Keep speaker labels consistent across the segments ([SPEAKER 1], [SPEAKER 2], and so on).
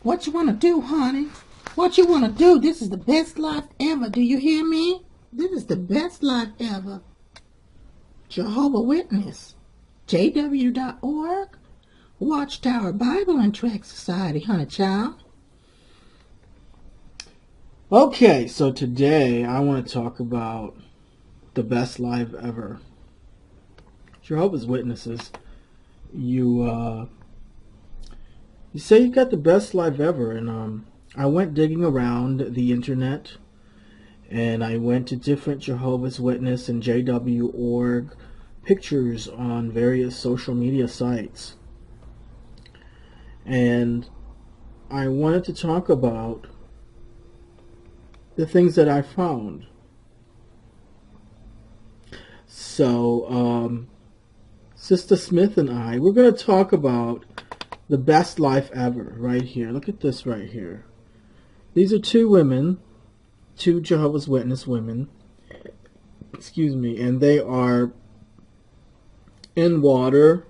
[SPEAKER 1] What you want to do, honey? What you want to do? This is the best life ever. Do you hear me? This is the best life ever. Jehovah Witness. JW.org. Watchtower Bible and Tract Society, honey child. Okay, so today I want to talk about the best life ever. Jehovah's Witnesses, you say you got the best life ever, and I went digging around the internet, and I went to different Jehovah's Witness and JW.org pictures on various social media sites, and I wanted to talk about the things that I found. So, Sista Smith and I, we're going to talk about the best life ever right here. Look at this right here. These are two women, two Jehovah's Witness women, excuse me, and they are in water,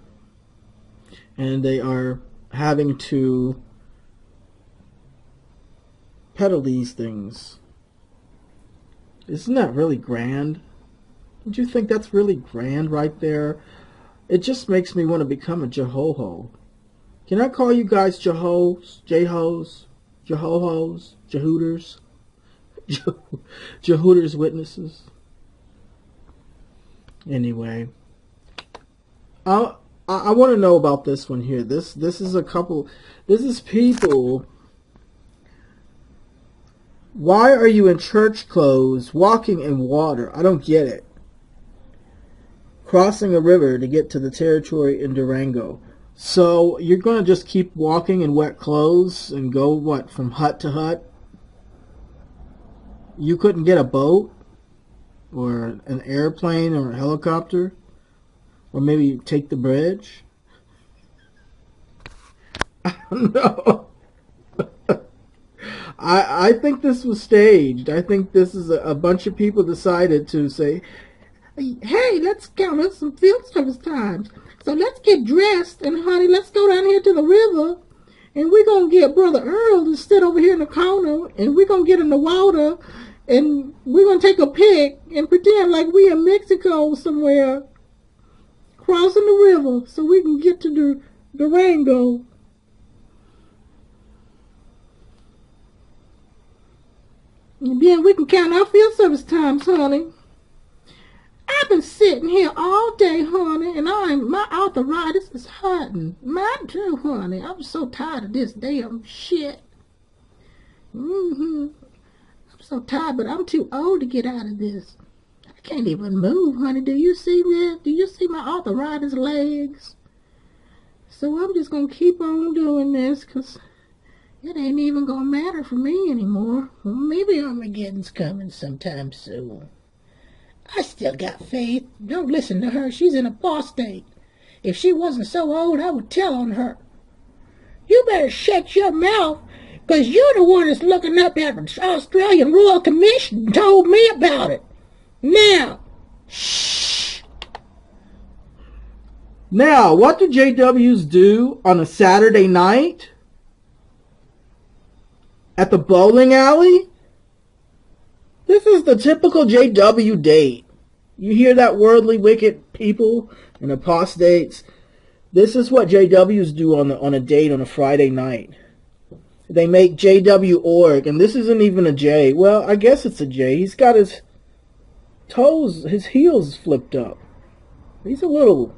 [SPEAKER 1] and they are having to pedal these things. Isn't that really grand? Don't you think that's really grand right there? It just makes me want to become a Jehoho. Can I call you guys Jehos, Jehos, Jehohos, Jehooters, Jehooters Witnesses? Anyway, I want to know about this one here. This is a couple. This is people. Why are you in church clothes, walking in water? I don't get it. Crossing a river to get to the territory in Durango. So you're going to just keep walking in wet clothes and go, what, from hut to hut? You couldn't get a boat or an airplane or a helicopter? Or maybe take the bridge? I don't know. I think this was staged. I think this is a bunch of people decided to say, hey, let's count up some field service times. So let's get dressed, and honey, let's go down here to the river, and we're going to get Brother Earl to sit over here in the corner, and we're going to get in the water, and we're going to take a pic and pretend like we in Mexico somewhere, crossing the river so we can get to Durango. And then we can count our field service times, honey. I've been sitting here all day, honey, and my arthritis is hurting. Mine too, honey. I'm so tired of this damn shit. I'm so tired, but I'm too old to get out of this. I can't even move, honey. Do you see this? Do you see my arthritis legs? So I'm just going to keep on doing this, because it ain't even going to matter for me anymore. Well, maybe Armageddon's coming sometime soon. I still got faith. Don't listen to her. She's in a apostate. If she wasn't so old, I would tell on her. You better shut your mouth, because you're the one that's looking up at the Australian Royal Commission and told me about it. Now, shh. Now, what do JWs do on a Saturday night? At the bowling alley? This is the typical JW date. You hear that, worldly wicked people and apostates? This is what JWs do on a date on a Friday night. They make JW.org, and this isn't even a J. Well, I guess it's a J. He's got his toes, his heels flipped up. He's a little...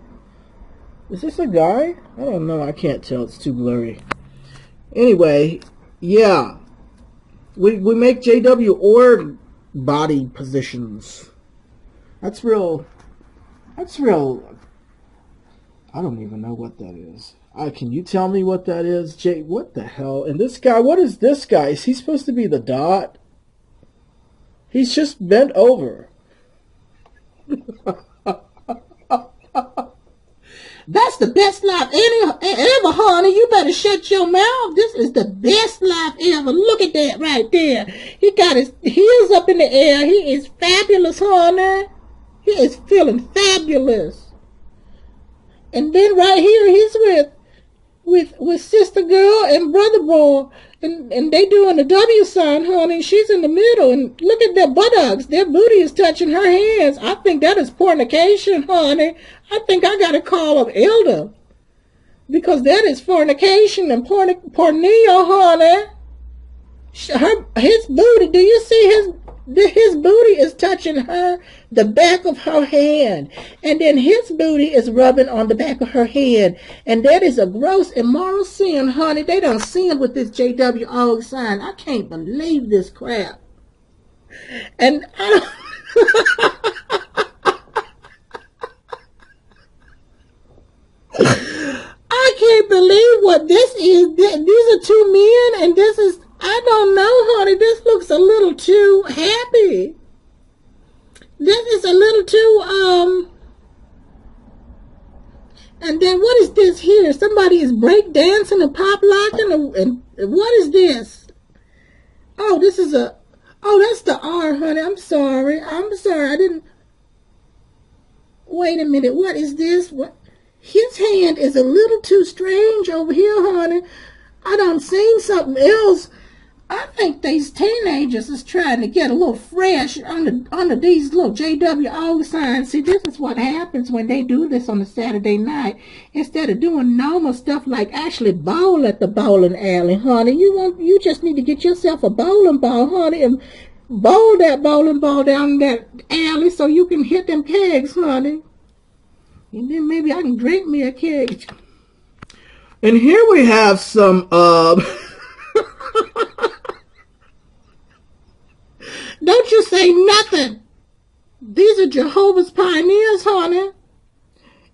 [SPEAKER 1] Is this a guy? I don't know. I can't tell. It's too blurry. Anyway, yeah. We make JW.org body positions. That's real. I don't even know what that is. Can you tell me what that is? What the hell? And this guy, what is this guy? Is he supposed to be the dot? He's just bent over. That's the best life ever, honey. You better shut your mouth. This is the best life ever. Look at that right there. He got his heels up in the air. He is fabulous, honey. He is feeling fabulous. And then right here, he's with Sister Girl and Brother Boy.
[SPEAKER 2] And they doing the W sign, honey. She's in the middle, and look at their buttocks. Their booty is touching her hands. I think that is fornication, honey. I think I got to call an elder, because that is fornication and pornea, honey. His booty. Do you see his booty is touching the back of her hand, and then his booty is rubbing on the back of her hand, and that is a gross immoral sin, honey. They done sinned with this JWO sign. I can't believe this crap. And I can't believe what this is. These are two men, and this is, I don't know, honey. This looks a little too happy. This is a little too, and then what is this here? Somebody is break dancing and pop locking, and what is this? Oh, this is that's the R, honey. I'm sorry. I didn't, wait a minute. What is this? What? His hand is a little too strange over here, honey. I done seen something else. I think these teenagers is trying to get a little fresh under these little JWO signs. See, this is what happens when they do this on a Saturday night. Instead of doing normal stuff like actually bowl at the bowling alley, honey. You just need to get yourself a bowling ball, honey, and bowl that bowling ball down that alley so you can hit them kegs, honey. And then maybe I can drink me a keg.
[SPEAKER 1] And here we have some
[SPEAKER 2] Don't you say nothing. These are Jehovah's Pioneers, honey.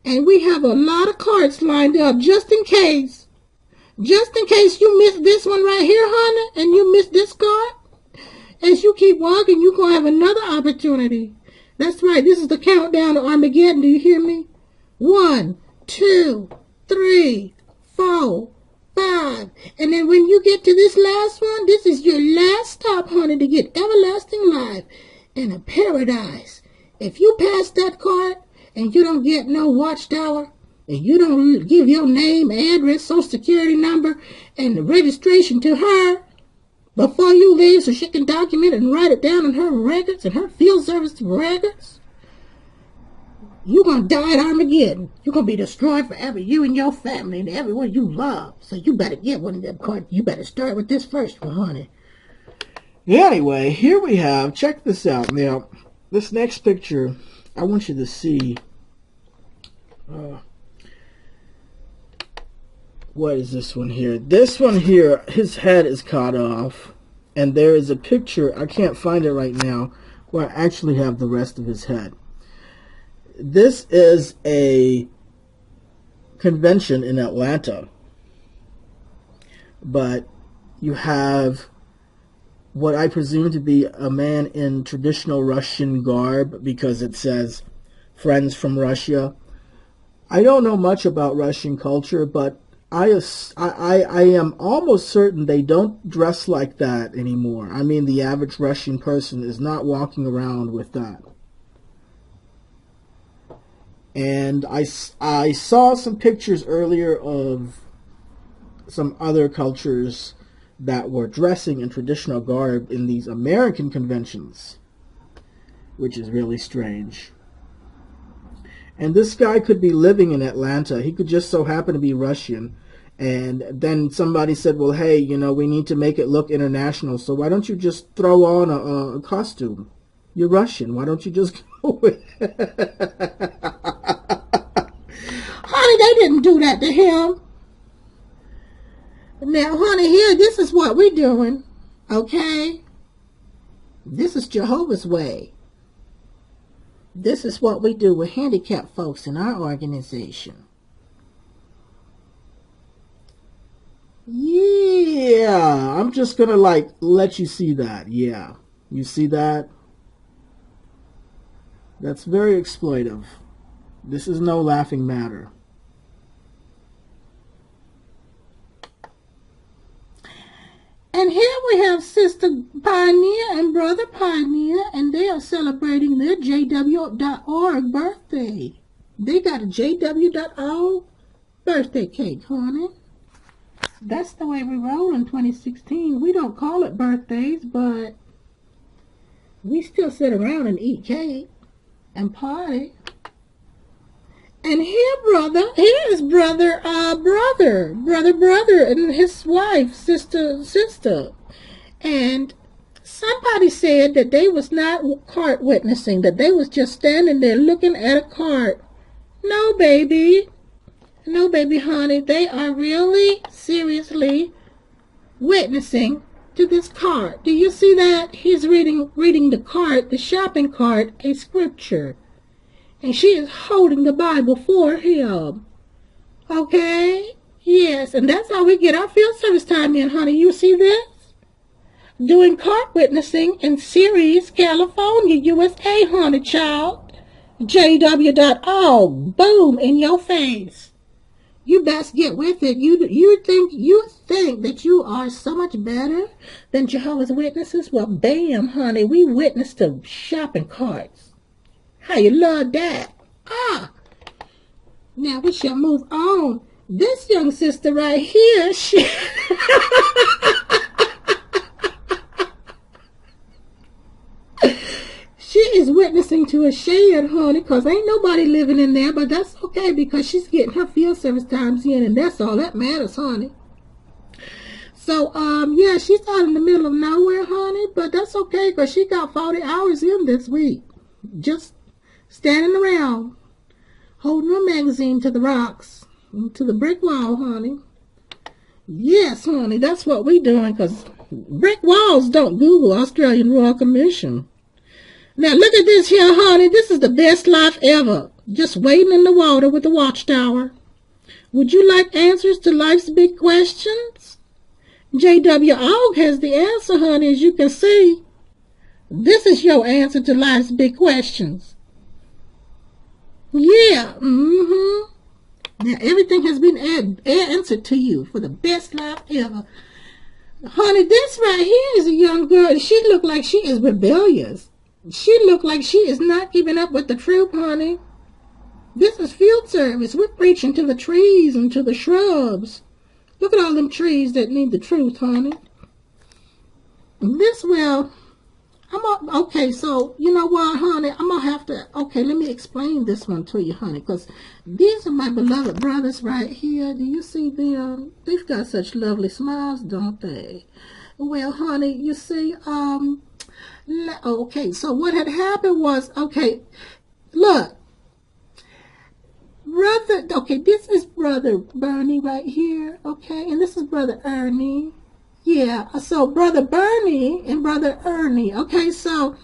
[SPEAKER 2] And we have a lot of cards lined up just in case. Just in case you miss this one right here, honey, and you miss this card. As you keep walking, you're going to have another opportunity. That's right. This is the countdown to Armageddon. Do you hear me? 1, 2, 3, 4, 5. And then when you get to this last one, this is your last stop, honey, to get everlasting life in a paradise. If you pass that card and you don't get no watchtower, and you don't give your name, address, social security number, and the registration to her before you leave so she can document it and write it down in her records and her field service records, you're going to die at Armageddon. You're going to be destroyed forever, you and your family and everyone you love. So you better get one of them cards. You better start with this first one, honey.
[SPEAKER 1] Anyway, here we have, check this out. Now, this next picture, I want you to see. What is this one here? This one here, his head is cut off. And there is a picture, I can't find it right now, where I actually have the rest of his head. This is a convention in Atlanta, but you have what I presume to be a man in traditional Russian garb because it says friends from Russia. I don't know much about Russian culture, but I am almost certain they don't dress like that anymore. I mean, the average Russian person is not walking around with that. And I saw some pictures earlier of some other cultures that were dressing in traditional garb in these American conventions, which is really strange. And this guy could be living in Atlanta. He could just so happen to be Russian. And then somebody said, well, hey, you know, we need to make it look international, so why don't you just throw on a costume? You're Russian. Why don't you just go with it?
[SPEAKER 2] Honey, they didn't do that to him. Now, honey, here, this is what we're doing, okay? This is Jehovah's way. This is what we do with handicapped folks in our organization.
[SPEAKER 1] Yeah, I'm just gonna let you see that. Yeah, you see that? That's very exploitive. This is no laughing matter.
[SPEAKER 2] And here we have Sister Pioneer and Brother Pioneer, and they are celebrating their JW.org birthday. They got a JW.org birthday cake, honey. That's the way we roll in 2016. We don't call it birthdays, but we still sit around and eat cake and party. And here is brother, and his wife, sister. And somebody said that they was not cart witnessing, that they was just standing there looking at a cart. No, baby, honey, they are really, seriously witnessing to this cart. Do you see that? He's reading the cart, the shopping cart, a scripture. And she is holding the Bible for him. Okay? Yes, and that's how we get our field service time in, honey. You see this? Doing cart witnessing in Ceres, California, USA, honey child. JW.org. Boom, in your face. You best get with it. You think that you are so much better than Jehovah's Witnesses? Well, bam, honey, we witness to shopping carts. How you love that? Now we shall move on. This young sister right here, she is witnessing to a shed, honey, because ain't nobody living in there, but that's okay because she's getting her field service times in, and that's all that matters, honey. So, yeah, she's out in the middle of nowhere, honey, but that's okay because she got 40 hours in this week. Just standing around, holding her magazine to the rocks, to the brick wall, honey. Yes, honey, that's what we doing, because brick walls don't Google Australian Royal Commission. Now, look at this here, honey. This is the best life ever. Just waiting in the water with the watchtower. Would you like answers to life's big questions? J.W. Ogg has the answer, honey, as you can see. This is your answer to life's big questions. Yeah, Now, everything has been answered to you for the best life ever. Honey, this right here is a young girl, and she look like she is rebellious. She look like she is not keeping up with the truth, honey. This is field service. We're preaching to the trees and to the shrubs. Look at all them trees that need the truth, honey. Okay, so, you know what, honey, I'm going to have to, okay, let me explain this one to you, honey, because these are my beloved brothers right here. Do you see them? They've got such lovely smiles, don't they? Well, honey, you see, okay, so what had happened was, okay, look, this is Brother Bernie right here, okay, and this is Brother Ernie. Yeah, so Brother Bernie and Brother Ernie, okay, so,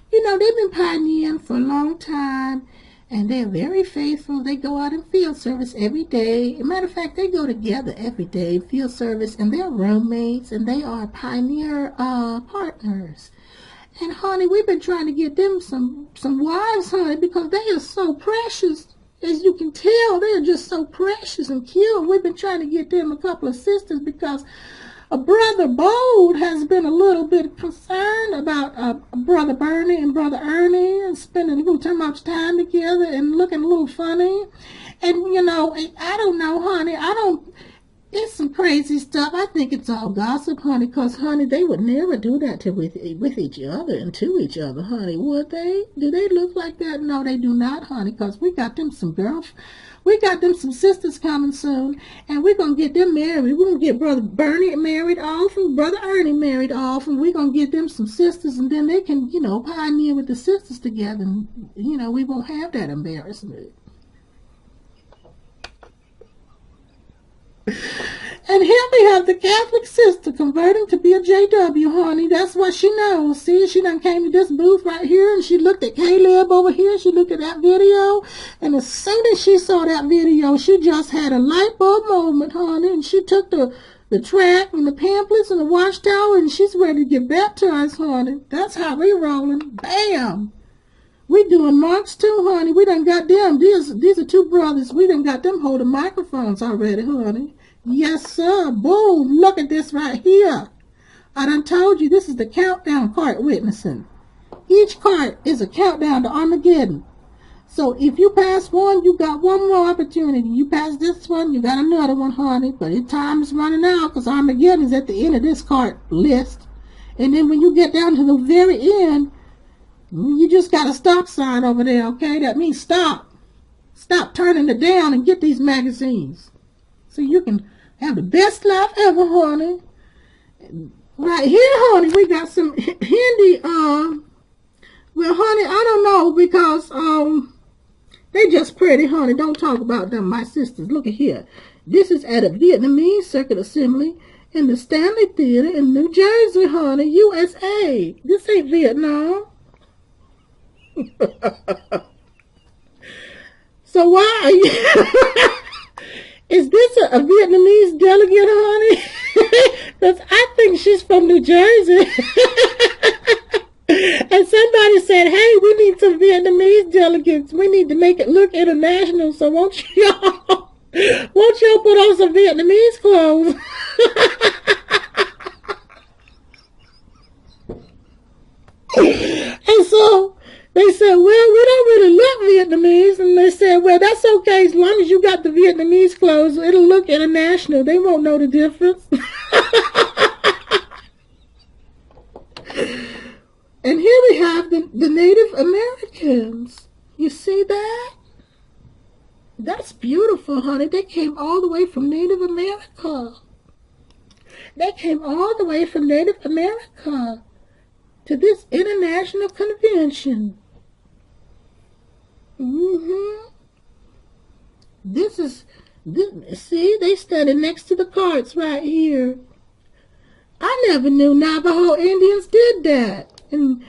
[SPEAKER 2] you know, they've been pioneering for a long time, and they're very faithful. They go out in field service every day. As a matter of fact, they go together every day, field service, and they're roommates, and they are pioneer partners. And, honey, we've been trying to get them some wives, honey, because they are so precious. As you can tell, they are just so precious and cute. We've been trying to get them a couple of sisters because Brother Bold has been a little bit concerned about Brother Bernie and Brother Ernie and spending a little too much time together and looking a little funny. And, you know, I don't know, honey. It's some crazy stuff. I think it's all gossip, honey, because, honey, they would never do that with each other and to each other, honey, would they? Do they look like that? No, they do not, honey, because we got them some sisters coming soon, and we're going to get them married. We're going to get Brother Bernie married off and Brother Ernie married off, and we're going to get them some sisters, and then they can, you know, pioneer with the sisters together, and, you know, we won't have that embarrassment. And here we have the Catholic sister converting to be a JW, honey. That's what she knows. See, she done came to this booth right here, and she looked at Caleb over here. She looked at that video, and as soon as she saw that video, she just had a light bulb moment, honey, and she took the track and the pamphlets and the watchtower, and she's ready to get baptized, honey. That's how we rolling. Bam! We doing marks too, honey. We done got them. These are two brothers. We done got them holding microphones already, honey. Yes, sir. Boom. Look at this right here. I done told you this is the countdown cart witnessing. Each cart is a countdown to Armageddon. So if you pass one, you got one more opportunity. You pass this one, you got another one, honey. But your time is running out because Armageddon is at the end of this card list. And then when you get down to the very end, you just got a stop sign over there, okay? That means stop. Stop turning it down and get these magazines. So you can have the best life ever, honey. Right here, honey, we got some Hindi, well, honey, I don't know because, they just pretty, honey. Don't talk about them, my sisters. Look at here. This is at a Vietnamese circuit assembly in the Stanley Theater in New Jersey, honey, USA. This ain't Vietnam. So why are you... Is this a Vietnamese delegate, honey? Because I think she's from New Jersey. And somebody said, hey, we need some Vietnamese delegates. We need to make it look international. So won't y'all put on some Vietnamese clothes? And so they said, well, we don't really look Vietnamese. And they said, well, that's okay. As long as you got the Vietnamese clothes, it'll look international. They won't know the difference. And here we have the Native Americans. You see that? That's beautiful, honey. They came all the way from Native America. They came all the way from Native America to this international convention. See, they standing next to the carts right here. I never knew Navajo Indians did that. And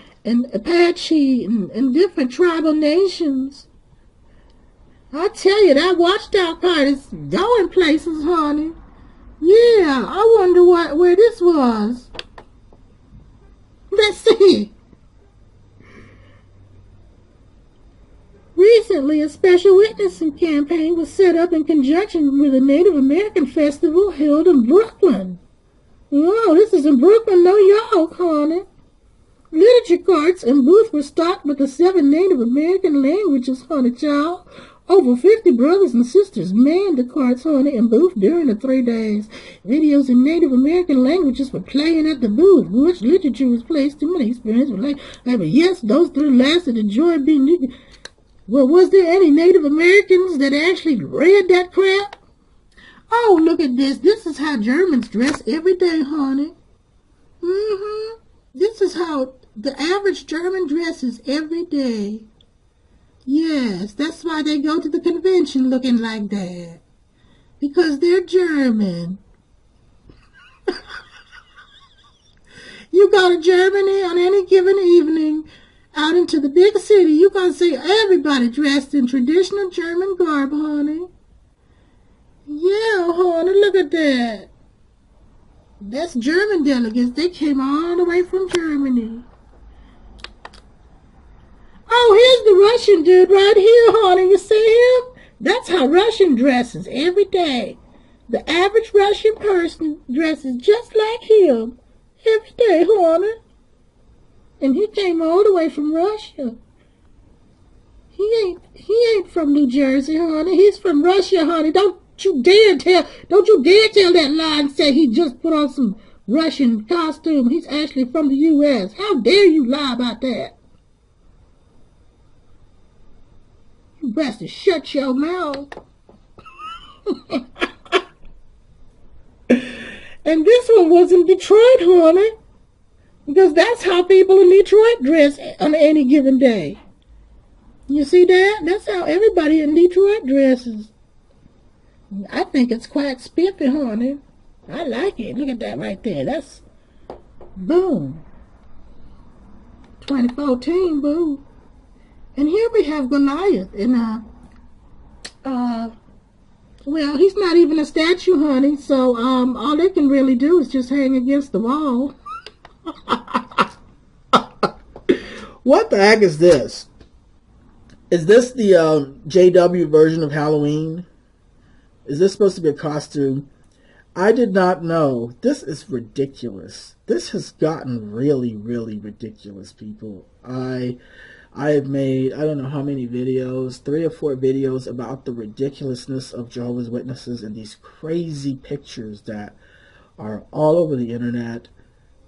[SPEAKER 2] Apache and different tribal nations. I tell you, that watchtower part is going places, honey. Yeah, I wonder where this was. Let's see. Recently, a special witnessing campaign was set up in conjunction with a Native American festival held in Brooklyn. Oh, this is in Brooklyn, New York, honey. Literature carts and booths were stocked with the 7 Native American languages, honey, child. Over 50 brothers and sisters manned the carts, honey, and booth during the 3 days. Videos in Native American languages were playing at the booth, which literature was played, stimulating experience. But yes, those 3 lasted the joy of being... Well, was there any Native Americans that actually read that crap? Oh, look at this. This is how Germans dress every day, honey. This is how the average German dresses every day. Yes, that's why they go to the convention looking like that. Because they're German. You go to Germany on any given evening, out into the big city, you're going to see everybody dressed in traditional German garb, honey. Yeah, honey, look at that. That's German delegates. They came all the way from Germany. Oh, here's the Russian dude right here, honey. You see him? That's how Russian dresses every day. The average Russian person dresses just like him every day, honey. And he came all the way from Russia. He ain't from New Jersey, honey. He's from Russia, honey. Don't you dare tell that lie and say he just put on some Russian costume. He's actually from the U.S. How dare you lie about that? You best to shut your mouth. And this one was in Detroit, honey. Because that's how people in Detroit dress on any given day. You see that? That's how everybody in Detroit dresses. I think it's quite spiffy, honey. I like it. Look at that right there. That's boom. 2014, boom. And here we have Goliath in well, he's not even a statue, honey, so all they can really do is just hang against the wall.
[SPEAKER 1] What the heck is this? Is this the JW version of Halloween? Is this supposed to be a costume? I did not know. This is ridiculous. This has gotten really, really ridiculous, people. I have made, I don't know how many videos, 3 or 4 videos about the ridiculousness of Jehovah's Witnesses and these crazy pictures that are all over the internet,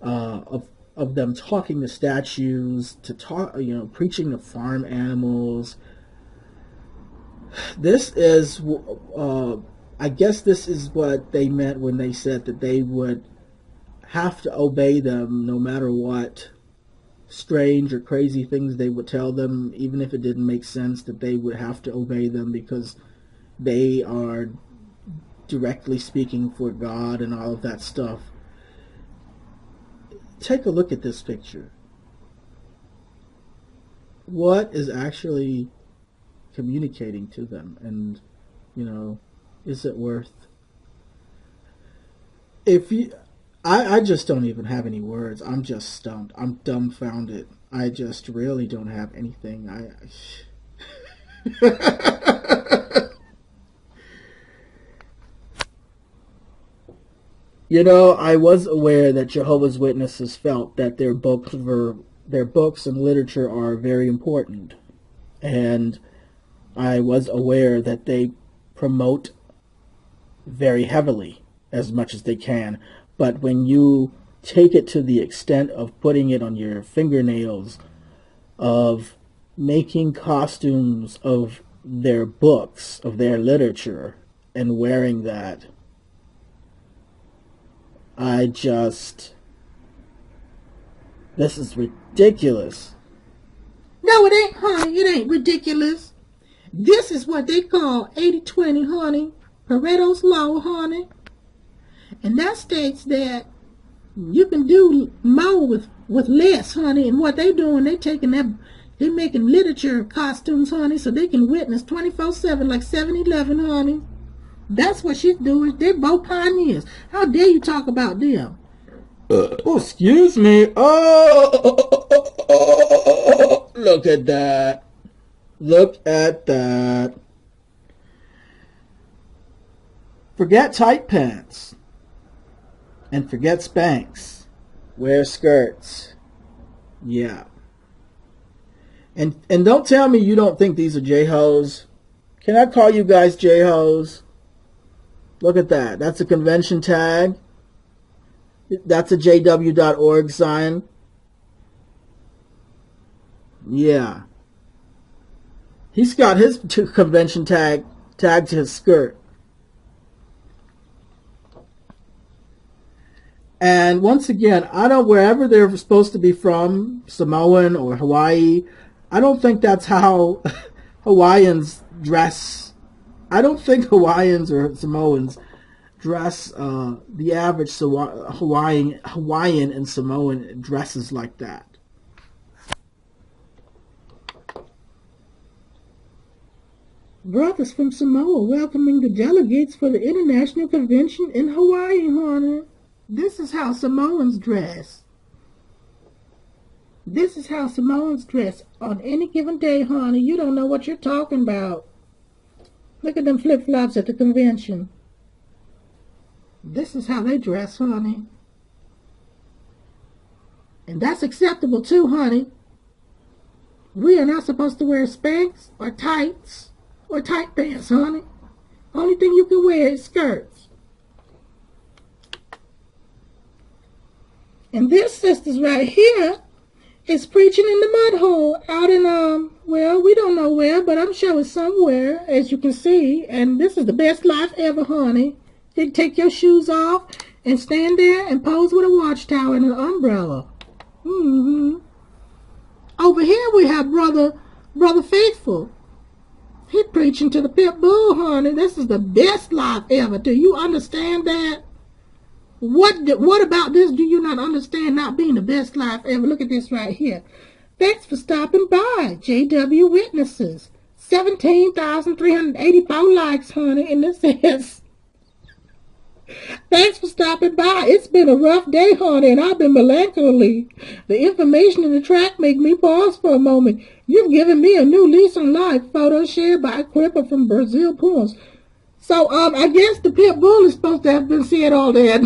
[SPEAKER 1] of them talking to statues, to talk, preaching to farm animals. This is, I guess this is what they meant when they said that they would have to obey them no matter what strange or crazy things they would tell them, even if it didn't make sense, that they would have to obey them because they are directly speaking for God and all of that stuff. Take a look at this picture. What is actually communicating to them? And, is it worth... I just don't even have any words. I'm just stumped. I'm dumbfounded. I just really don't have anything. I was aware that Jehovah's Witnesses felt that their books and literature are very important. And I was aware that they promote very heavily as much as they can. But when you take it to the extent of putting it on your fingernails, of making costumes of their books, of their literature, and wearing that, this is ridiculous.
[SPEAKER 2] No, it ain't, honey. It ain't ridiculous. This is what they call 80-20, honey. Pareto's Law, honey. And that states that you can do more with less, honey. And what they doing, they making literature costumes, honey, so they can witness 24/7 like 7-Eleven, honey. That's what she's doing. They're both pioneers. How dare you talk about them?
[SPEAKER 1] Oh, excuse me. Look at that. Look at that. Forget tight pants. And forget Spanx. Wear skirts. Yeah. And don't tell me you don't think these are J-Hoes. Can I call you guys J-Hoes? Look at that. That's a convention tag. That's a JW.org sign. Yeah. He's got his convention tag tagged to his skirt. And once again, wherever they're supposed to be from, Samoan or Hawaii, I don't think that's how Hawaiians dress. I don't think Hawaiians or Samoans dress, the average Hawaiian and Samoan dresses like that.
[SPEAKER 2] Brothers from Samoa welcoming the delegates for the International Convention in Hawaii, honey. This is how Samoans dress. This is how Samoans dress on any given day, honey. You don't know what you're talking about. Look at them flip-flops at the convention. This is how they dress, honey. And that's acceptable too, honey. We are not supposed to wear Spanx or tights or tight pants, honey. Only thing you can wear is skirts. And this sisters right here is preaching in the mud hole out in, we don't know where, but I'm sure it's somewhere, as you can see. And this is the best life ever, honey. You take your shoes off and stand there and pose with a watchtower and an umbrella. Over here we have Brother Faithful. He preaching to the pit bull, honey. This is the best life ever. Do you understand that? What about this do you not understand not being the best life ever? Look at this right here. Thanks for stopping by, JW Witnesses. 17,384 likes, honey, and this says, thanks for stopping by. It's been a rough day, honey, and I've been melancholy. The information in the track make me pause for a moment. You've given me a new lease on life. Photo shared by a cripple from Brazil Pools. So, I guess the pit bull is supposed to have been said all that.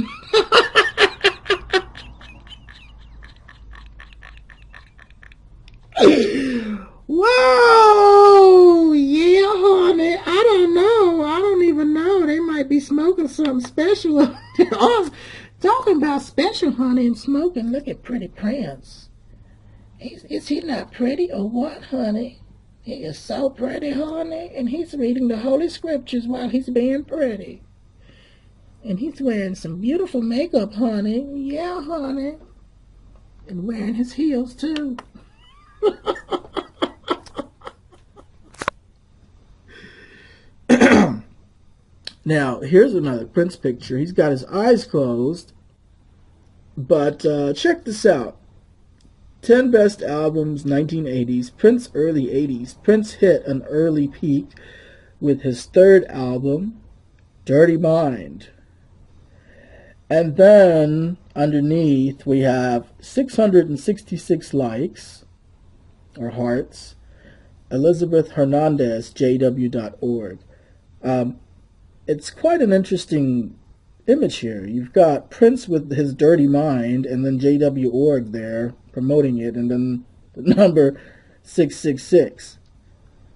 [SPEAKER 2] Whoa! Yeah, honey. I don't know. I don't even know. They might be smoking something special. Oh, talking about special, honey, and smoking. Look at Pretty Prince. Is he not pretty or what, honey? He is so pretty, honey. And he's reading the Holy Scriptures while he's being pretty. And he's wearing some beautiful makeup, honey. Yeah, honey. And wearing his heels, too.
[SPEAKER 1] Now, here's another Prince picture. He's got his eyes closed. But check this out. 10 best albums, 1980s. Prince early 80s. Prince hit an early peak with his third album, Dirty Mind. And then underneath we have 666 likes, or hearts. Elizabeth Hernandez, jw.org. It's quite an interesting image here. You've got Prince with his Dirty Mind, and then jw.org there promoting it, and then the number 666.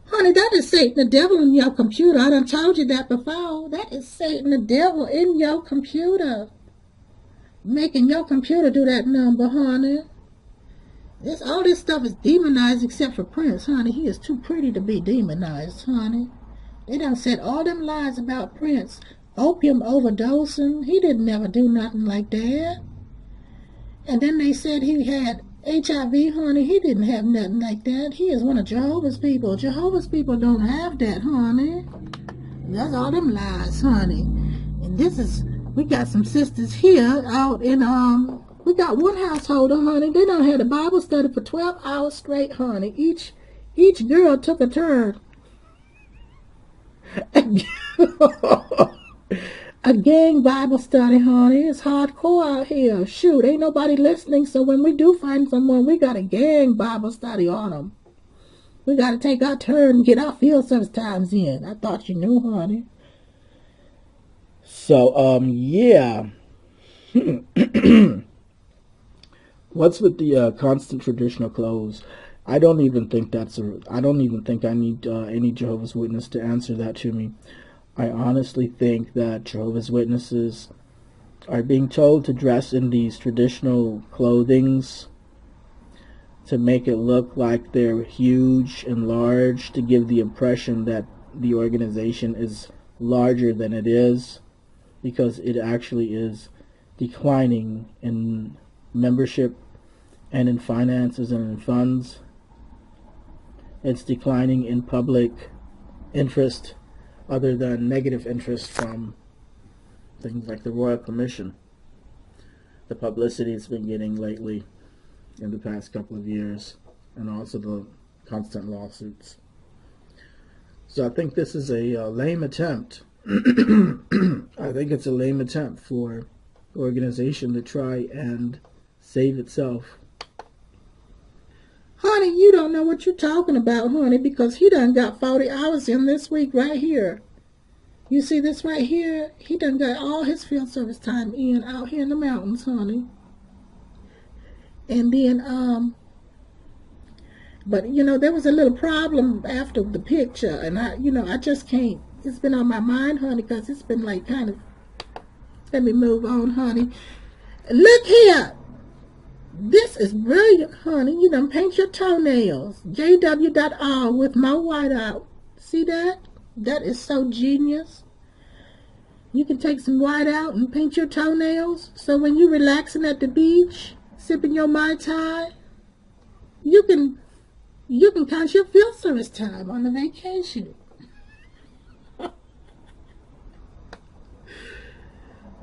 [SPEAKER 2] Honey, that is Satan the devil in your computer. I done told you that before. That is Satan the devil in your computer. Making your computer do that number, honey. All this stuff is demonized except for Prince, honey. He is too pretty to be demonized, honey. They done said all them lies about Prince. Opium overdosing. He didn't never do nothing like that. And then they said he had HIV, honey. He didn't have nothing like that. He is one of Jehovah's people. Jehovah's people don't have that, honey. That's all them lies, honey. And we got some sisters here out in, we got one householder, honey. They done had a Bible study for 12 hours straight, honey. Each girl took a turn. A gang Bible study, honey. It's hardcore out here. Shoot, ain't nobody listening, so when we do find someone, we got a gang Bible study on them. We got to take our turn and get our field service times in. I thought you knew, honey.
[SPEAKER 1] So, yeah. What's with the constant traditional clothes? I don't even think I need any Jehovah's Witness to answer that to me. I honestly think that Jehovah's Witnesses are being told to dress in these traditional clothings to make it look like they're huge and large, to give the impression that the organization is larger than it is, because it actually is declining in membership and in finances and in funds. It's declining in public interest, other than negative interest from things like the Royal Commission. The publicity it's been getting lately in the past couple of years, and also the constant lawsuits. So I think this is a lame attempt. I think it's a lame attempt for the organization to try and save itself.
[SPEAKER 2] Honey, you don't know what you're talking about, honey, because he done got 40 hours in this week right here. You see this right here? He done got all his field service time in out here in the mountains, honey. And then, but, there was a little problem after the picture, and I just can't. It's been on my mind, honey, because it's been like kind of, let me move on, honey. Look here. This is brilliant, honey. You done paint your toenails. JW.R with my whiteout. See that? That is so genius. You can take some whiteout and paint your toenails. So when you're relaxing at the beach, sipping your Mai Tai, you can count your field service time on the vacation.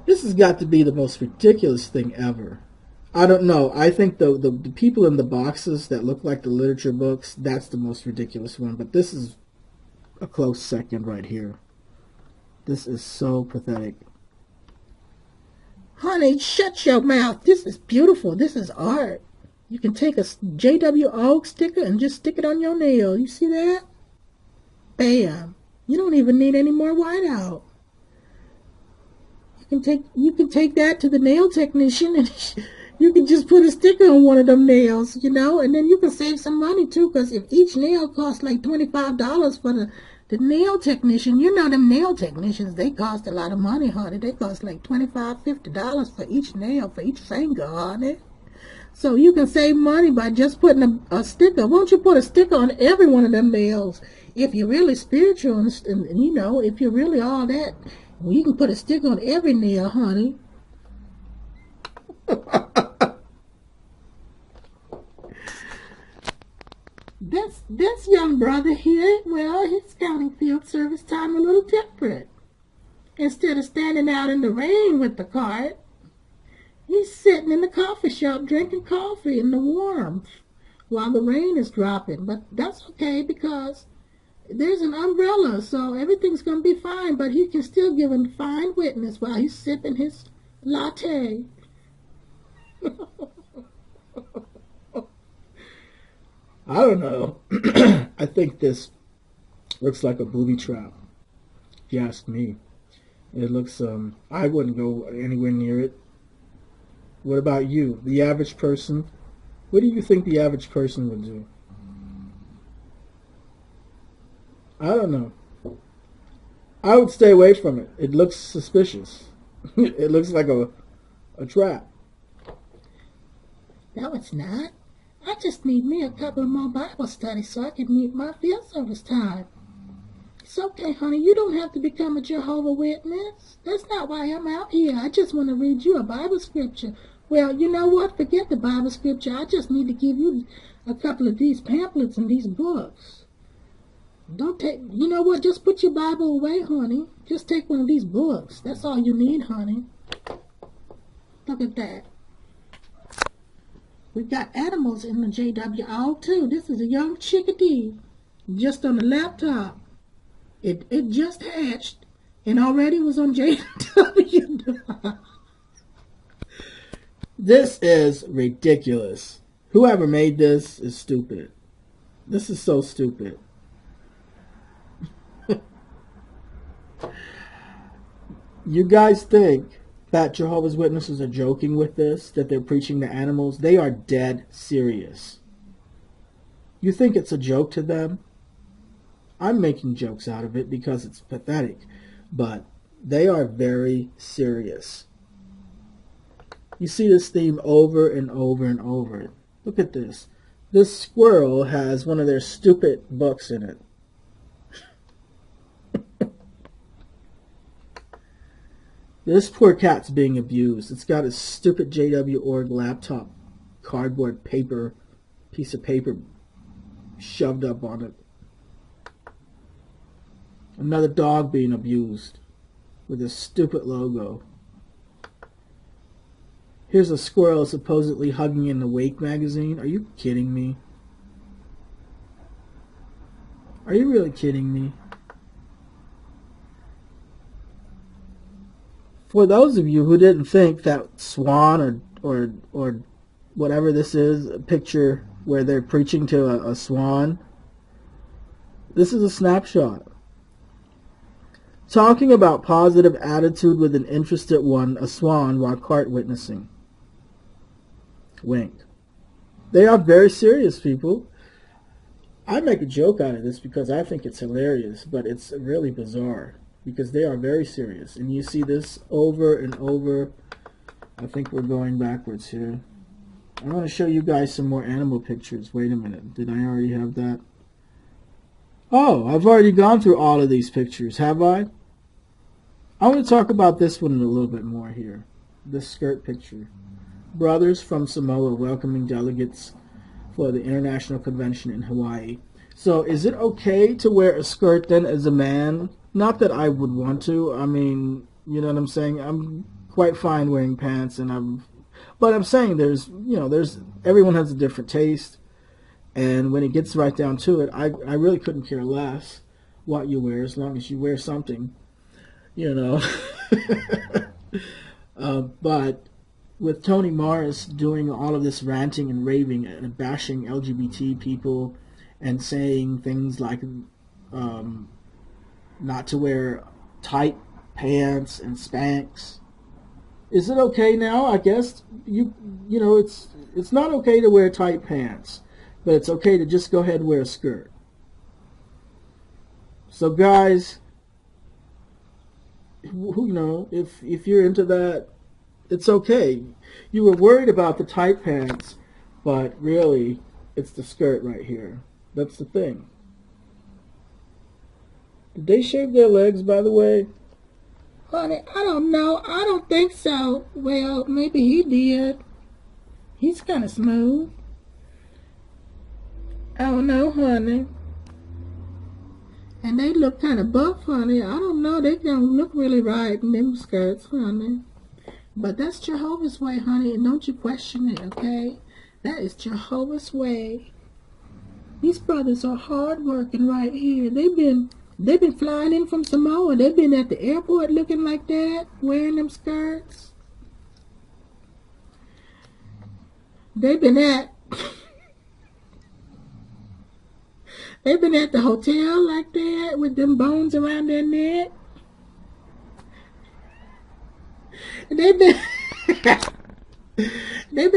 [SPEAKER 1] This has got to be the most ridiculous thing ever. I don't know. I think the people in the boxes that look like the literature books, that's the most ridiculous one. But this is a close second right here. This is so pathetic.
[SPEAKER 2] Honey, shut your mouth. This is beautiful. This is art. You can take a JW Oak sticker and just stick it on your nail. You see that? Bam. You don't even need any more whiteout. You can take that to the nail technician and you can just put a sticker on one of them nails, you know, and then you can save some money too, because if each nail costs like $25 for the nail technician, you know them nail technicians, they cost a lot of money, honey. They cost like $25, $50 for each nail, for each finger, honey. So you can save money by just putting a sticker. Won't you put a sticker on every one of them nails? If you're really spiritual and you know, if you're really all that, well, you can put a sticker on every nail, honey. This young brother here, well, he's counting field service time a little different. Instead of standing out in the rain with the cart, he's sitting in the coffee shop drinking coffee in the warmth while the rain is dropping. But that's okay because there's an umbrella, so everything's going to be fine. But he can still give a fine witness while he's sipping his latte.
[SPEAKER 1] I don't know. I think this looks like a booby trap, if you ask me. It looks, I wouldn't go anywhere near it. What about you, the average person? What do you think the average person would do? I don't know. I would stay away from it. It looks suspicious. It looks like a trap.
[SPEAKER 2] No, it's not. I just need me a couple of more Bible studies so I can meet my field service time. It's okay, honey. You don't have to become a Jehovah Witness. That's not why I'm out here. I just want to read you a Bible scripture. Well, you know what? Forget the Bible scripture. I just need to give you a couple of these pamphlets and these books. Don't take, you know what? Just put your Bible away, honey. Just take one of these books. That's all you need, honey. Look at that. We got animals in the JWO too. This is a young chickadee just on the laptop. It just hatched and already was on JW.
[SPEAKER 1] This is ridiculous. Whoever made this is stupid. This is so stupid. You guys think that Jehovah's Witnesses are joking with this, that they're preaching to animals? They are dead serious. You think it's a joke to them? I'm making jokes out of it because it's pathetic, but they are very serious. You see this theme over and over and over. Look at this. This squirrel has one of their stupid books in it. This poor cat's being abused. It's got a stupid JW.org laptop, cardboard paper, piece of paper shoved up on it. Another dog being abused with a stupid logo. Here's a squirrel supposedly hugging in the Wake magazine. Are you kidding me? Are you really kidding me? For those of you who didn't think that swan or whatever this is, a picture where they're preaching to a swan, this is a snapshot. Talking about positive attitude with an interested one, a swan, while cart witnessing. Wink. They are very serious, people. I make a joke out of this because I think it's hilarious, but it's really bizarre because they are very serious. And you see this over and over. I think we're going backwards here. I want to show you guys some more animal pictures. Wait a minute. Did I already have that? Oh, I've already gone through all of these pictures, have I? I want to talk about this one a little bit more here. This skirt picture. Brothers from Samoa welcoming delegates for the International Convention in Hawaii. So is it okay to wear a skirt then as a man? Not that I would want to. I mean, you know what I'm saying? I'm quite fine wearing pants, but I'm saying there's everyone has a different taste. And when it gets right down to it, I really couldn't care less what you wear as long as you wear something, you know. But with Toni Morris doing all of this ranting and raving and bashing LGBT people and saying things like not to wear tight pants and Spanx. Is it okay now? I guess you know it's not okay to wear tight pants, but it's okay to just go ahead and wear a skirt. So guys, if you're into that, it's okay. You were worried about the tight pants, but really, it's the skirt right here. That's the thing. Did they shave their legs, by the way?
[SPEAKER 2] Honey, I don't know. I don't think so. Well, maybe he did. He's kind of smooth. I don't know, honey. And they look kind of buff, honey. I don't know. They don't look really right in them skirts, honey. But that's Jehovah's way, honey, and don't you question it, okay? That is Jehovah's way. These brothers are hard working right here. They've been flying in from Samoa. They've been at the airport looking like that, wearing them skirts. They've been at the hotel like that with them bones around their neck. They've been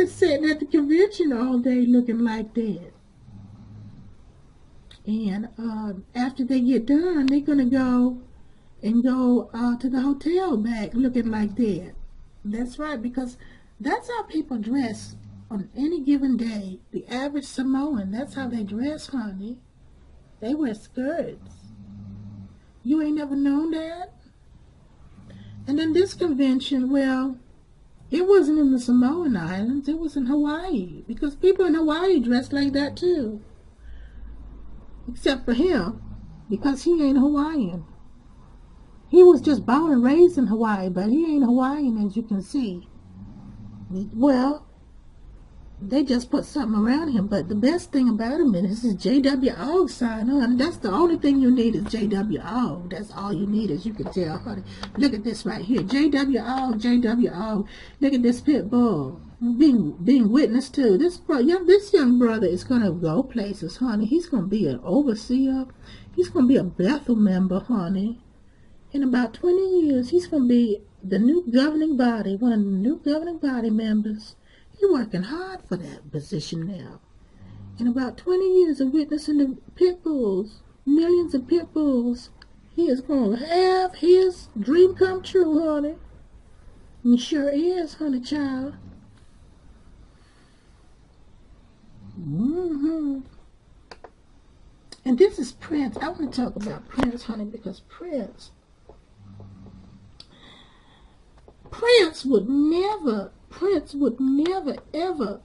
[SPEAKER 2] sitting at the convention all day looking like that. And after they get done, they're going to go to the hotel back looking like that. That's right, because that's how people dress on any given day. The average Samoan, that's how they dress, honey. They wear skirts. You ain't never known that? And then this convention, well, it wasn't in the Samoan Islands. It was in Hawaii, because people in Hawaii dress like that too. Except for him, because he ain't Hawaiian. He was just born and raised in Hawaii, but he ain't Hawaiian, as you can see. Well, they just put something around him, but the best thing about him is his JWO sign, honey. That's the only thing you need is JWO. That's all you need, as you can tell, honey. Look at this right here. JWO, JWO. Look at this pit bull being witnessed to. This young brother is going to go places, honey. He's going to be an overseer. He's going to be a Bethel member, honey. In about 20 years, he's going to be the new governing body, one of the new governing body members. He's working hard for that position now. In about 20 years of witnessing the pit bulls, millions of pit bulls, he is going to have his dream come true, honey. He sure is, honey child. And this is Prince. I want to talk about Prince, honey, because Prince would never, ever